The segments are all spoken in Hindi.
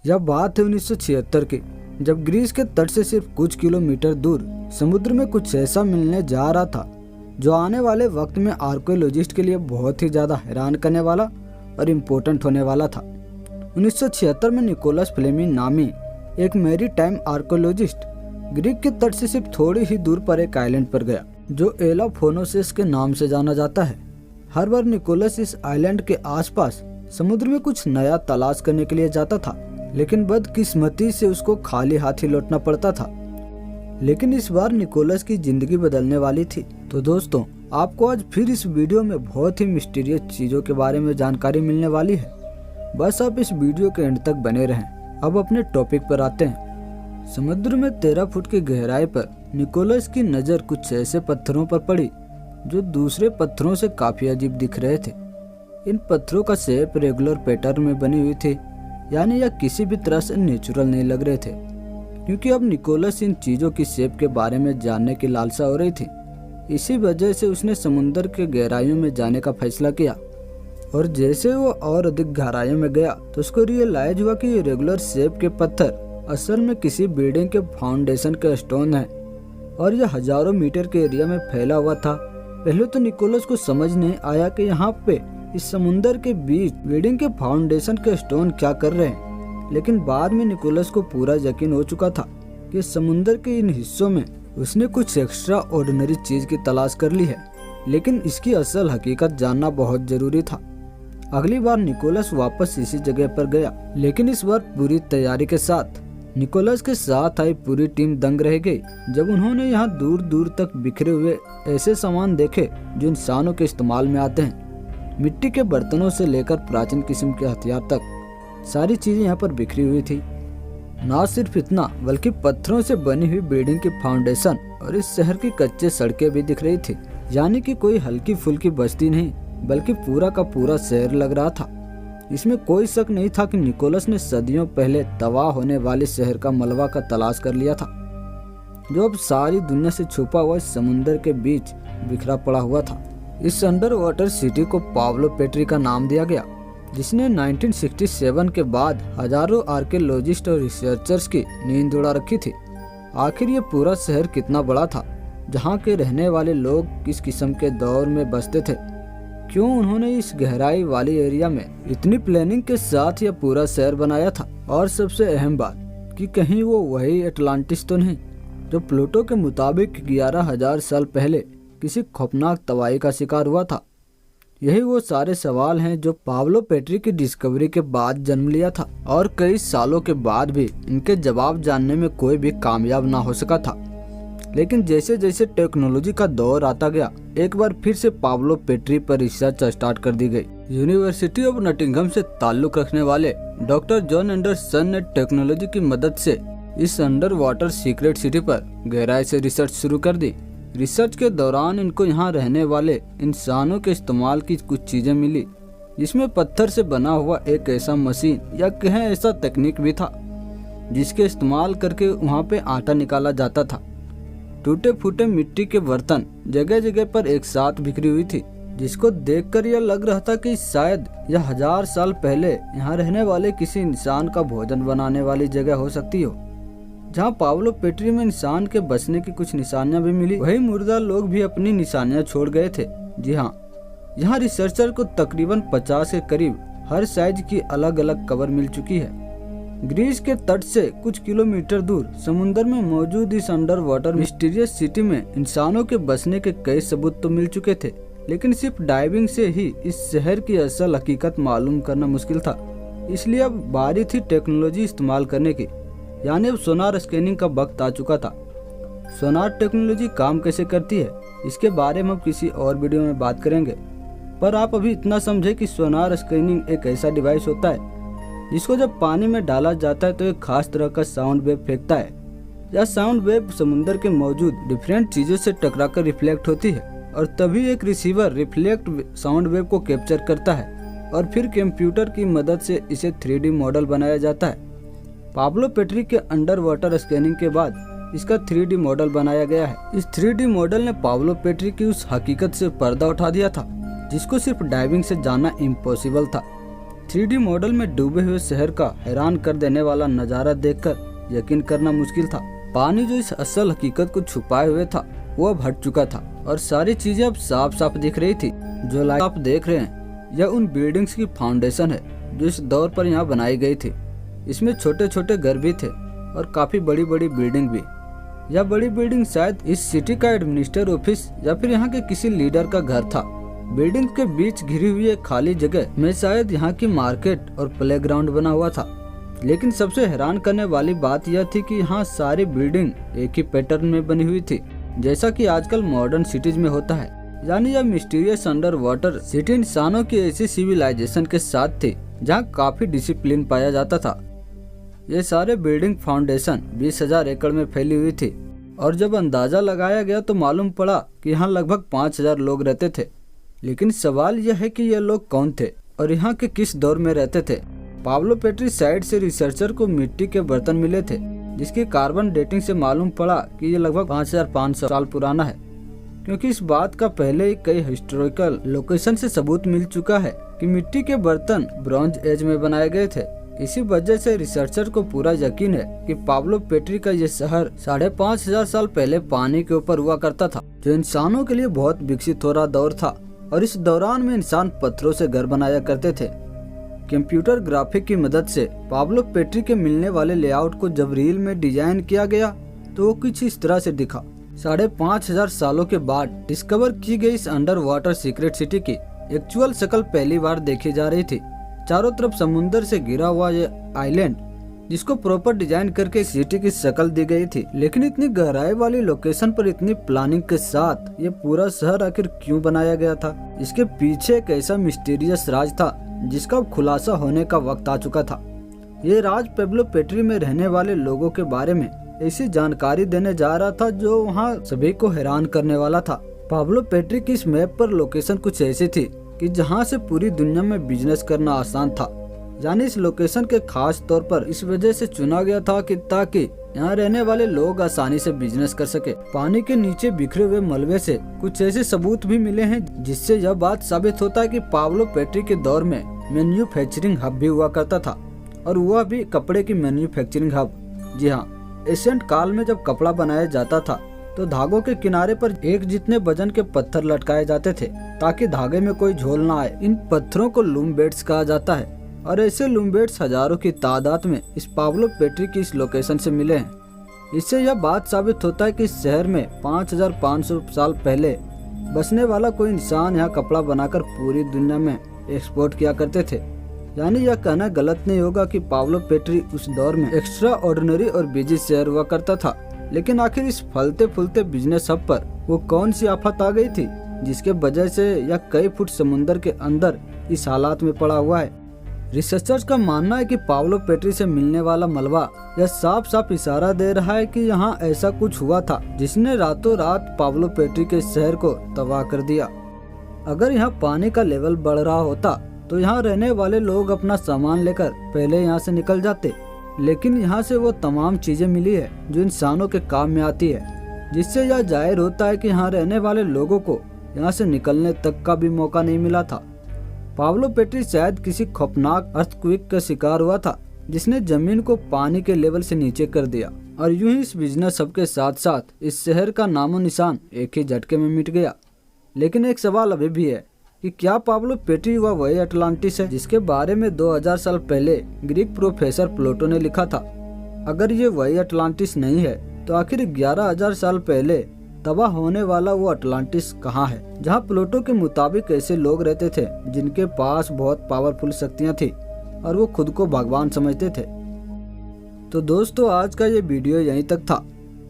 यह बात है 1976 की, जब ग्रीस के तट से सिर्फ कुछ किलोमीटर दूर समुद्र में कुछ ऐसा मिलने जा रहा था जो आने वाले वक्त में आर्कियोलॉजिस्ट के लिए बहुत ही ज़्यादा हैरान करने वाला और इम्पोर्टेंट होने वाला था। 1976 में निकोलस फ्लेमिंग नामी एक मैरी टाइम आर्कियोलॉजिस्ट ग्रीक के तट से सिर्फ थोड़ी ही दूर पर एक आइलैंड पर गया जो एलाफोनोसिस के नाम से जाना जाता है। हर बार निकोलस इस आइलैंड के आसपास समुद्र में कुछ नया तलाश करने के लिए जाता था, लेकिन बदकिस्मती से उसको खाली हाथ ही लौटना पड़ता था। लेकिन इस बार निकोलस की जिंदगी बदलने वाली थी। तो दोस्तों, आपको आज फिर इस वीडियो में बहुत ही मिस्टीरियस चीज़ों के बारे में जानकारी मिलने वाली है। बस आप इस वीडियो के एंड तक बने रहें। अब अपने टॉपिक पर आते हैं। समुद्र में 13 फुट की गहराई पर निकोलस की नज़र कुछ ऐसे पत्थरों पर पड़ी जो दूसरे पत्थरों से काफ़ी अजीब दिख रहे थे। इन पत्थरों का शेप रेगुलर पैटर्न में बनी हुई थी, यानी यह किसी भी तरह से नेचुरल नहीं लग रहे थे। क्योंकि अब निकोलस इन चीज़ों की शेप के बारे में जानने की लालसा हो रही थी, इसी वजह से उसने समुद्र के गहराइयों में जाने का फैसला किया। और जैसे वो और अधिक गहराइयों में गया तो उसको रियलाइज हुआ कि ये रेगुलर शेप के पत्थर असल में किसी बिल्डिंग के फाउंडेशन के स्टोन है और यह हजारों मीटर के एरिया में फैला हुआ था। पहले तो निकोलस को समझ नहीं आया कि यहाँ पे इस समुद्र के बीच बिल्डिंग के फाउंडेशन के स्टोन क्या कर रहे हैं, लेकिन बाद में निकोलस को पूरा यकीन हो चुका था कि समुद्र के इन हिस्सों में उसने कुछ एक्स्ट्रा ऑर्डिनरी चीज की तलाश कर ली है, लेकिन इसकी असल हकीकत जानना बहुत जरूरी था। अगली बार निकोलस वापस इसी जगह पर गया, लेकिन इस बार पूरी तैयारी के साथ। निकोलस के साथ आई पूरी टीम दंग रह गई जब उन्होंने यहाँ दूर दूर तक बिखरे हुए ऐसे सामान देखे जो इंसानों के इस्तेमाल में आते हैं। मिट्टी के बर्तनों से लेकर प्राचीन किस्म के हथियार तक सारी चीजें यहाँ पर बिखरी हुई थी। ना सिर्फ इतना, बल्कि पत्थरों से बनी हुई बिल्डिंग की फाउंडेशन और इस शहर की कच्चे सड़कें भी दिख रही थी, यानी कि कोई हल्की फुल्की बस्ती नहीं बल्कि पूरा का पूरा शहर लग रहा था। इसमें कोई शक नहीं था कि निकोलस ने सदियों पहले तबाह होने वाले शहर का मलबा का तलाश कर लिया था, जो अब सारी दुनिया से छुपा हुआ इस समुद्र के बीच बिखरा पड़ा हुआ था। इस अंडर वाटर सिटी को पाब्लो पेट्री का नाम दिया गया, जिसने 1967 के बाद हजारों आर्कियोलॉजिस्ट और रिसर्चर्स की नींद उड़ा रखी थी। आखिर ये पूरा शहर कितना बड़ा था, जहाँ के रहने वाले लोग किस किस्म के दौर में बसते थे, क्यों उन्होंने इस गहराई वाली एरिया में इतनी प्लानिंग के साथ यह पूरा शहर बनाया था, और सबसे अहम बात कि कहीं वो वही अटलांटिस तो नहीं जो प्लूटो के मुताबिक 11,000 साल पहले किसी खौफनाक तबाही का शिकार हुआ था। यही वो सारे सवाल हैं जो पाब्लो पेट्री की डिस्कवरी के बाद जन्म लिया था, और कई सालों के बाद भी इनके जवाब जानने में कोई भी कामयाब ना हो सका था। लेकिन जैसे जैसे टेक्नोलॉजी का दौर आता गया, एक बार फिर से पाब्लो पेट्री पर रिसर्च स्टार्ट कर दी गई। यूनिवर्सिटी ऑफ नटिंघम से ताल्लुक रखने वाले डॉक्टर जॉन एंडरसन ने टेक्नोलॉजी की मदद से इस अंडर वाटर सीक्रेट सिटी पर गहराई से रिसर्च शुरू कर दी। रिसर्च के दौरान इनको यहाँ रहने वाले इंसानों के इस्तेमाल की कुछ चीजें मिली, जिसमें पत्थर से बना हुआ एक ऐसा मशीन या कहें ऐसा तकनीक भी था जिसके इस्तेमाल करके वहाँ पे आटा निकाला जाता था। टूटे फूटे मिट्टी के बर्तन जगह जगह पर एक साथ बिखरी हुई थी, जिसको देखकर यह लग रहा था कि शायद यह 1000 साल पहले यहाँ रहने वाले किसी इंसान का भोजन बनाने वाली जगह हो सकती हो। जहाँ पाब्लो पेट्री में इंसान के बचने की कुछ निशानियां भी मिली, वही मुर्दा लोग भी अपनी निशानियां छोड़ गए थे। जी हाँ, यहाँ रिसर्चर को तकरीबन 50 के करीब हर साइज की अलग अलग कवर मिल चुकी है। ग्रीस के तट से कुछ किलोमीटर दूर समुद्र में मौजूद इस अंडर वाटर मिस्टीरियस सिटी में इंसानों के बसने के कई सबूत तो मिल चुके थे, लेकिन सिर्फ डाइविंग से ही इस शहर की असल हकीकत मालूम करना मुश्किल था। इसलिए अब बारी थी टेक्नोलॉजी इस्तेमाल करने की, यानी अब सोनार स्कैनिंग का वक्त आ चुका था। सोनार टेक्नोलॉजी काम कैसे करती है, इसके बारे में हम किसी और वीडियो में बात करेंगे, पर आप अभी इतना समझे कि सोनार स्कैनिंग एक ऐसा डिवाइस होता है जिसको जब पानी में डाला जाता है तो एक खास तरह का साउंड वेव फेंकता है। यह साउंड वेव समुद्र के मौजूद डिफरेंट चीजों से टकराकर रिफ्लेक्ट होती है, और तभी एक रिसीवर रिफ्लेक्ट साउंड वेव को कैप्चर करता है और फिर कंप्यूटर की मदद से इसे 3D मॉडल बनाया जाता है। पाब्लो पेट्री के अंडर वाटर स्कैनिंग के बाद इसका 3D मॉडल बनाया गया है। इस 3D मॉडल ने पाब्लो पेट्री की उस हकीकत से पर्दा उठा दिया था जिसको सिर्फ डाइविंग से जानना इम्पॉसिबल था। 3D मॉडल में डूबे हुए शहर का हैरान कर देने वाला नज़ारा देखकर यकीन करना मुश्किल था। पानी जो इस असल हकीकत को छुपाए हुए था वो अब हट चुका था और सारी चीजें अब साफ साफ दिख रही थी। जो लाइट आप देख रहे हैं यह उन बिल्डिंग्स की फाउंडेशन है जो इस दौर पर यहाँ बनाई गई थी। इसमें छोटे छोटे घर भी थे और काफी बड़ी बड़ी बिल्डिंग भी। यह बड़ी बिल्डिंग शायद इस सिटी का एडमिनिस्ट्रेटर ऑफिस या फिर यहाँ के किसी लीडर का घर था। बिल्डिंग के बीच घिरी हुई एक खाली जगह में शायद यहाँ की मार्केट और प्लेग्राउंड बना हुआ था। लेकिन सबसे हैरान करने वाली बात यह थी कि यहाँ सारी बिल्डिंग एक ही पैटर्न में बनी हुई थी, जैसा कि आजकल मॉडर्न सिटीज में होता है। यानी यह मिस्टीरियस अंडर वाटर सिटी इंसानों की ऐसी सिविलाइजेशन के साथ थी जहाँ काफी डिसिप्लिन पाया जाता था। ये सारे बिल्डिंग फाउंडेशन 20,000 एकड़ में फैली हुई थी और जब अंदाजा लगाया गया तो मालूम पड़ा कि यहाँ लगभग 5,000 लोग रहते थे। लेकिन सवाल यह है कि ये लोग कौन थे और यहाँ के किस दौर में रहते थे। पाब्लो पेट्री साइड से रिसर्चर को मिट्टी के बर्तन मिले थे जिसकी कार्बन डेटिंग से मालूम पड़ा कि ये लगभग 5,500 साल पुराना है, क्योंकि इस बात का पहले ही कई हिस्टोरिकल लोकेशन से सबूत मिल चुका है कि मिट्टी के बर्तन ब्रॉन्ज एज में बनाए गए थे। इसी वजह से रिसर्चर को पूरा यकीन है कि पाब्लो पेट्री का ये शहर 5,500 साल पहले पानी के ऊपर हुआ करता था, जो इंसानों के लिए बहुत विकसित हो रहा दौर था। और इस दौरान में इंसान पत्थरों से घर बनाया करते थे। कंप्यूटर ग्राफिक की मदद से पाब्लो पेट्री के मिलने वाले लेआउट को जब रील में डिजाइन किया गया तो वो कुछ इस तरह से दिखा। 5,500 सालों के बाद डिस्कवर की गई इस अंडर वाटर सीक्रेट सिटी की एक्चुअल शक्ल पहली बार देखी जा रही थी। चारों तरफ समुंदर से घिरा हुआ ये आइलैंड जिसको प्रॉपर डिजाइन करके सिटी की शक्ल दी गई थी। लेकिन इतनी गहराई वाली लोकेशन पर इतनी प्लानिंग के साथ ये पूरा शहर आखिर क्यों बनाया गया था? इसके पीछे एक ऐसा मिस्टीरियस राज था जिसका खुलासा होने का वक्त आ चुका था। ये राज पाब्लो पेट्री में रहने वाले लोगों के बारे में ऐसी जानकारी देने जा रहा था जो वहाँ सभी को हैरान करने वाला था। पाब्लो पेट्री की इस मैप पर लोकेशन कुछ ऐसी थी कि जहाँ से पूरी दुनिया में बिजनेस करना आसान था। यानी इस लोकेशन के खास तौर पर इस वजह से चुना गया था कि ताकि यहाँ रहने वाले लोग आसानी से बिजनेस कर सके। पानी के नीचे बिखरे हुए मलबे से कुछ ऐसे सबूत भी मिले हैं जिससे यह बात साबित होता है कि पाब्लो पेट्री के दौर में मैन्युफैक्चरिंग हब भी हुआ करता था, और वह भी कपड़े की मैन्युफैक्चरिंग हब। जी हाँ, एशियंट काल में जब कपड़ा बनाया जाता था तो धागों के किनारे पर एक जितने वजन के पत्थर लटकाए जाते थे ताकि धागे में कोई झोल ना आए। इन पत्थरों को लूम बेड्स कहा जाता है और ऐसे लूम बेड्स हजारों की तादाद में इस पाब्लो पेट्री की इस लोकेशन से मिले हैं। इससे यह बात साबित होता है कि इस शहर में 5,500 साल पहले बसने वाला कोई इंसान यहाँ कपड़ा बनाकर पूरी दुनिया में एक्सपोर्ट किया करते थे। यानी यह कहना गलत नहीं होगा कि पाब्लो पेट्री उस दौर में एक्स्ट्रा ऑर्डिनरी और बिजी शहर हुआ करता था। लेकिन आखिर इस फलते फूलते बिजनेस हब पर वो कौन सी आफत आ गई थी जिसके वजह से यह कई फुट समुंदर के अंदर इस हालात में पड़ा हुआ है? रिसर्चर्स का मानना है कि पाब्लो पेट्री से मिलने वाला मलबा यह साफ साफ इशारा दे रहा है कि यहाँ ऐसा कुछ हुआ था जिसने रातों रात पाब्लो पेट्री के शहर को तबाह कर दिया। अगर यहाँ पानी का लेवल बढ़ रहा होता तो यहाँ रहने वाले लोग अपना सामान लेकर पहले यहाँ से निकल जाते। लेकिन यहाँ से वो तमाम चीजें मिली है जो इंसानों के काम में आती है, जिससे यह जाहिर होता है कि यहाँ रहने वाले लोगों को यहाँ से निकलने तक का भी मौका नहीं मिला था। पाब्लो पेट्री शायद किसी खौफनाक अर्थक्वेक का शिकार हुआ था जिसने जमीन को पानी के लेवल से नीचे कर दिया, और यूं ही इस बिजनेस हब के साथ साथ इस शहर का नामो निशान एक ही झटके में मिट गया। लेकिन एक सवाल अभी भी है कि क्या पाब्लो पेट्री वह वही अटलांटिस है जिसके बारे में 2000 साल पहले ग्रीक प्रोफेसर प्लूटो ने लिखा था? अगर ये वही अटलांटिस नहीं है तो आखिर 11,000 साल पहले तबाह होने वाला वो अटलांटिस कहाँ है, जहाँ प्लूटो के मुताबिक ऐसे लोग रहते थे जिनके पास बहुत पावरफुल शक्तियाँ थी और वो खुद को भगवान समझते थे। तो दोस्तों, आज का ये वीडियो यहीं तक था।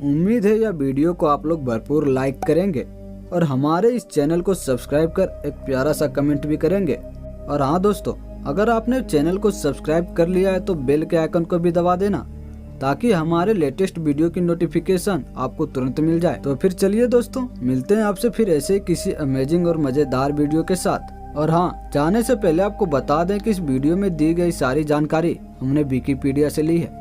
उम्मीद है यह वीडियो को आप लोग भरपूर लाइक करेंगे और हमारे इस चैनल को सब्सक्राइब कर एक प्यारा सा कमेंट भी करेंगे। और हाँ दोस्तों, अगर आपने चैनल को सब्सक्राइब कर लिया है तो बेल के आइकन को भी दबा देना ताकि हमारे लेटेस्ट वीडियो की नोटिफिकेशन आपको तुरंत मिल जाए। तो फिर चलिए दोस्तों, मिलते हैं आपसे फिर ऐसे किसी अमेजिंग और मजेदार वीडियो के साथ। और हाँ, जाने से पहले आपको बता दें कि इस वीडियो में दी गई सारी जानकारी हमने विकिपीडिया से ली है।